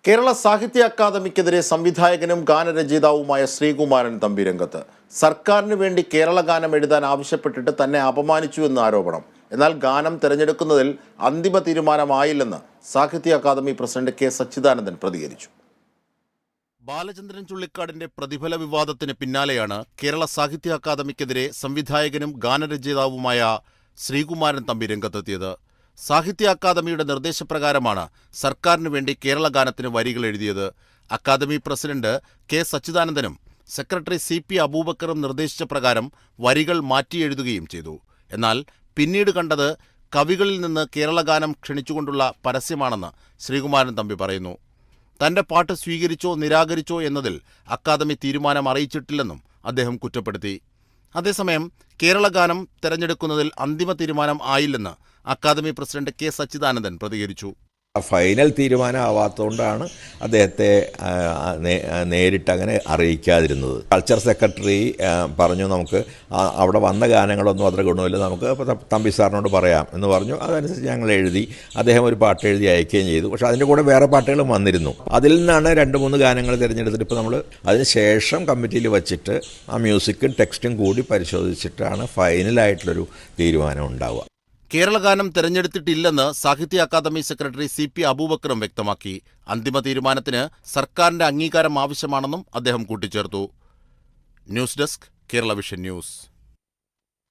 കേരള സാഹിത്യ അക്കാദമിക്കെതിരെ സംവിധായകനും ഗാനരചയിതാവുമായ ശ്രീകുമാരൻ തമ്പി രംഗത്ത്. സർക്കാരിന് വേണ്ടി കേരള ഗാനം എഴുതാൻ ആവശ്യപ്പെട്ടിട്ട് തന്നെ അപമാനിച്ചു എന്ന് ആരോപണം. എന്നാൽ ഗാനം തിരഞ്ഞെടുക്കുന്നതിൽ അന്തിമ തീരുമാനമായില്ലെന്ന് സാഹിത്യ അക്കാദമി പ്രസിഡന്റ് കെ സച്ചിദാനന്ദൻ പ്രതികരിച്ചു. ബാലചന്ദ്രൻ ചുള്ളിക്കാടിന്റെ പ്രതിഫല വിവാദത്തിന് പിന്നാലെയാണ് കേരള സാഹിത്യ അക്കാദമിക്കെതിരെ സംവിധായകനും ഗാനരചയിതാവുമായ ശ്രീകുമാരൻ തമ്പി രംഗത്തെത്തിയത്. സാഹിത്യ അക്കാദമിയുടെ നിർദ്ദേശപ്രകാരമാണ് സർക്കാരിന് വേണ്ടി കേരള ഗാനത്തിന് വരികൾ എഴുതിയത്. അക്കാദമി പ്രസിഡന്റ് കെ സച്ചിദാനന്ദനും സെക്രട്ടറി CP അബൂബക്കറും നിർദ്ദേശിച്ച പ്രകാരം വരികൾ മാറ്റിയെഴുതുകയും ചെയ്തു. എന്നാൽ പിന്നീട് കണ്ടത് കവികളിൽ നിന്ന് കേരള ഗാനം ക്ഷണിച്ചുകൊണ്ടുള്ള പരസ്യമാണെന്ന് ശ്രീകുമാരൻ തമ്പി പറയുന്നു. തന്റെ പാട്ട് സ്വീകരിച്ചോ നിരാകരിച്ചോ എന്നതിൽ അക്കാദമി തീരുമാനം അറിയിച്ചിട്ടില്ലെന്നും അദ്ദേഹം കുറ്റപ്പെടുത്തി. അതേസമയം കേരള ഗാനം തെരഞ്ഞെടുക്കുന്നതിൽ അന്തിമ തീരുമാനം ആയില്ലെന്ന് അക്കാദമി പ്രസിഡന്റ് കെ സച്ചിദാനന്ദൻ പ്രതികരിച്ചു. ഫൈനൽ തീരുമാനമാവാത്തതുകൊണ്ടാണ് അദ്ദേഹത്തെ നേരിട്ട് അങ്ങനെ അറിയിക്കാതിരുന്നത്. കൾച്ചർ സെക്രട്ടറി പറഞ്ഞു, നമുക്ക് അവിടെ വന്ന ഗാനങ്ങളൊന്നും അത്ര ഗുണമില്ല, നമുക്ക് തമ്പി സാറിനോട് പറയാം എന്ന് പറഞ്ഞു. അതനുസരിച്ച് ഞങ്ങൾ എഴുതി. അദ്ദേഹം ഒരു പാട്ട് എഴുതി അയക്കുകയും ചെയ്തു. പക്ഷേ അതിൻ്റെ കൂടെ വേറെ പാട്ടുകളും വന്നിരുന്നു. അതിൽ നിന്നാണ് 2-3 ഗാനങ്ങൾ തിരഞ്ഞെടുത്തിട്ട് ഇപ്പോൾ നമ്മൾ അതിന് ശേഷം കമ്മിറ്റിയിൽ വച്ചിട്ട് ആ മ്യൂസിക്കും ടെക്സ്റ്റും കൂടി പരിശോധിച്ചിട്ടാണ് ഫൈനലായിട്ടുള്ളൊരു തീരുമാനം ഉണ്ടാവുക. കേരള ഗാനം തെരഞ്ഞെടുത്തിട്ടില്ലെന്ന് സാഹിത്യ അക്കാദമി സെക്രട്ടറി CP അബൂബക്കറും വ്യക്തമാക്കി. അന്തിമ തീരുമാനത്തിന് സർക്കാരിന്റെ അംഗീകാരം ആവശ്യമാണെന്നും അദ്ദേഹം കൂട്ടിച്ചേർത്തു. News desk, Kerala vision news.